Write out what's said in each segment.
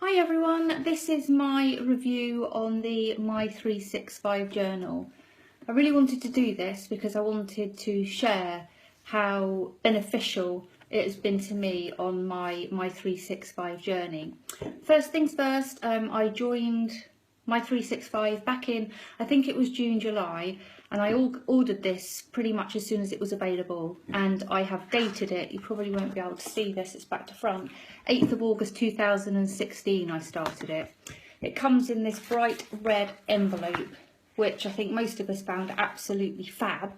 Hi everyone, this is my review on the Mi365 Journal. I really wanted to do this because I wanted to share how beneficial it has been to me on my Mi365 journey. First things first, I joined Mi365 back in, I think it was June, July, and I ordered this pretty much as soon as it was available, and I have dated it. You probably won't be able to see this, it's back to front. 8th of August 2016 I started it. It comes in this bright red envelope, which I think most of us found absolutely fab.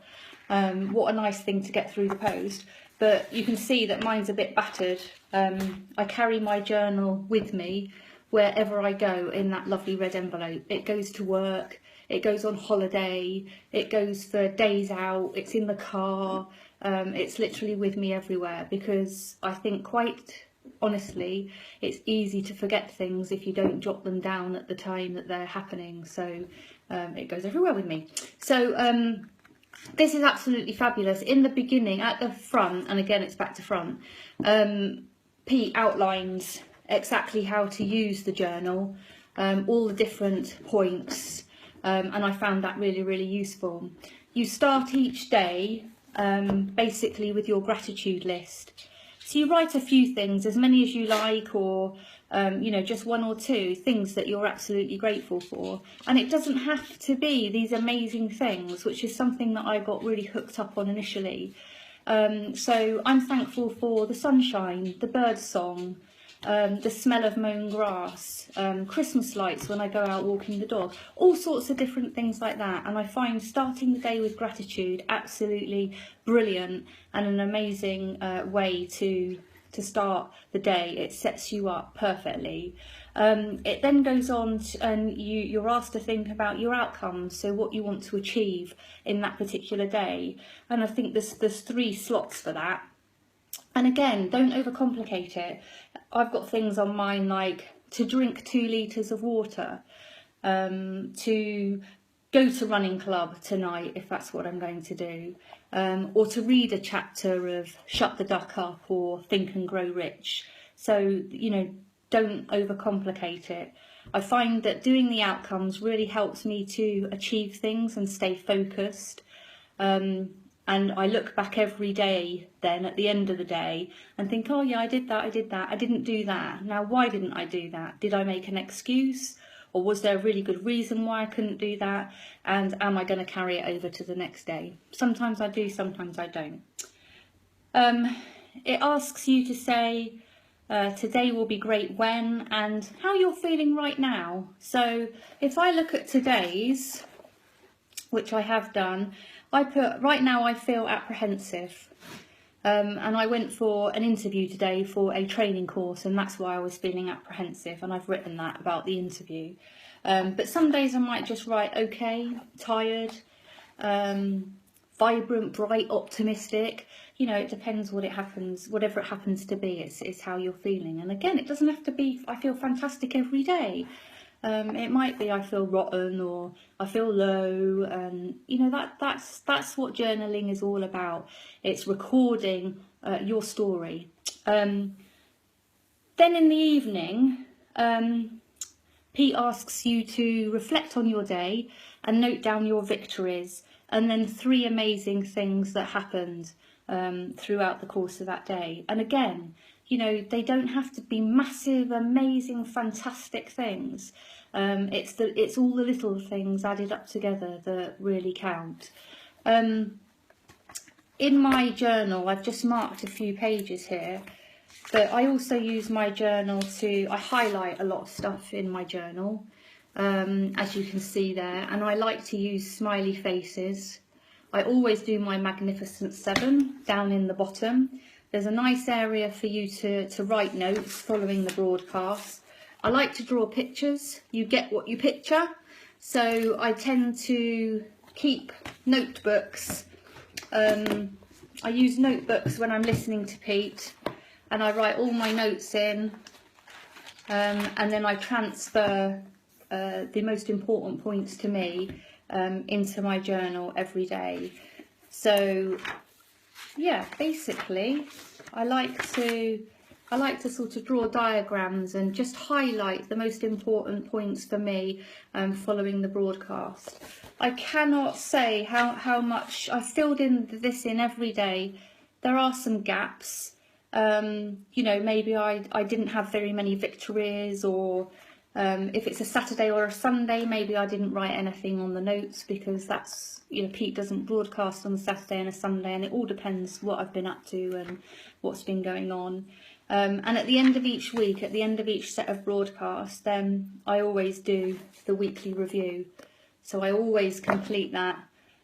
What a nice thing to get through the post. But you can see that mine's a bit battered. I carry my journal with me wherever I go in that lovely red envelope. It goes to work, it goes on holiday, it goes for days out, it's in the car, it's literally with me everywhere, because I think quite honestly it's easy to forget things if you don't jot them down at the time that they're happening. So it goes everywhere with me. So this is absolutely fabulous. In the beginning, at the front, and again it's back to front, Pete outlines exactly how to use the journal, all the different points, and I found that really useful. You start each day basically with your gratitude list. So you write a few things, as many as you like, or you know, just one or two things that you're absolutely grateful for. And it doesn't have to be these amazing things, which is something that I got really hooked up on initially. So I'm thankful for the sunshine, the bird song, the smell of mown grass, Christmas lights when I go out walking the dog, all sorts of different things like that. And I find starting the day with gratitude absolutely brilliant and an amazing way to start the day. It sets you up perfectly. It then goes on to, and you're asked to think about your outcomes, so what you want to achieve in that particular day. And I think there's 3 slots for that. And again, don't overcomplicate it. I've got things on mine like to drink 2 litres of water, to go to running club tonight if that's what I'm going to do, or to read a chapter of Shut the Duck Up or Think and Grow Rich. So, you know, don't overcomplicate it. I find that doing the outcomes really helps me to achieve things and stay focused. And I look back every day then at the end of the day and think, oh yeah, I did that, I didn't do that. Now, why didn't I do that? Did I make an excuse? Or was there a really good reason why I couldn't do that? And am I going to carry it over to the next day? Sometimes I do, sometimes I don't. It asks you to say, today will be great when, and how you're feeling right now. So if I look at today's, which I have done, I put, right now I feel apprehensive. And I went for an interview today for a training course, and that's why I was feeling apprehensive, and I've written that about the interview. But some days I might just write okay, tired, vibrant, bright, optimistic. You know, it depends what it happens, whatever it happens to be, it's how you're feeling. And again, it doesn't have to be I feel fantastic every day. It might be I feel rotten or I feel low, and you know, that's what journaling is all about. It's recording your story. Then in the evening, Pete asks you to reflect on your day and note down your victories, and then 3 amazing things that happened throughout the course of that day. And again, you know, they don't have to be massive, amazing, fantastic things. It's all the little things added up together that really count. In my journal, I've just marked a few pages here, but I also use my journal I highlight a lot of stuff in my journal, as you can see there, and I like to use smiley faces. I always do my Magnificent 7 down in the bottom. There's a nice area for you to write notes following the broadcast. I like to draw pictures. You get what you picture. So I tend to keep notebooks. I use notebooks when I'm listening to Pete, and I write all my notes in, and then I transfer the most important points to me into my journal every day. So yeah, basically I like to I like to sort of draw diagrams and just highlight the most important points for me following the broadcast. I cannot say how much I filled this in every day. There are some gaps. You know, maybe I didn't have very many victories, or if it's a Saturday or a Sunday, maybe I didn't write anything on the notes, because that's, you know, Pete doesn't broadcast on a Saturday and a Sunday, and it all depends what I've been up to and what's been going on. And at the end of each week, at the end of each set of broadcasts, then I always do the weekly review. So I always complete that,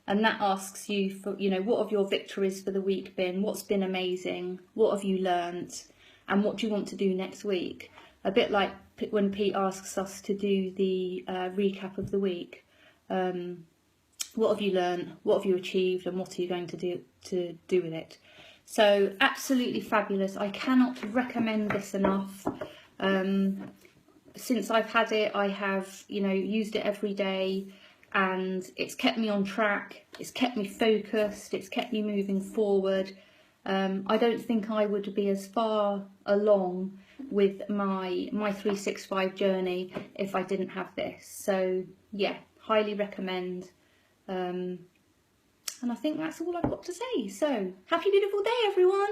and that asks you for, you know, what have your victories for the week been? What's been amazing? What have you learnt? And what do you want to do next week? A bit like when Pete asks us to do the recap of the week. What have you learnt? What have you achieved? And what are you going to do with it? So absolutely fabulous. I cannot recommend this enough. Since I've had it, I have, you know, used it every day, and it's kept me on track. It's kept me focused. It's kept me moving forward. I don't think I would be as far along with my Mi365 journey if I didn't have this. So yeah, highly recommend. And I think that's all I've got to say. So happy beautiful day, everyone,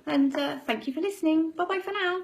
and thank you for listening. Bye bye for now.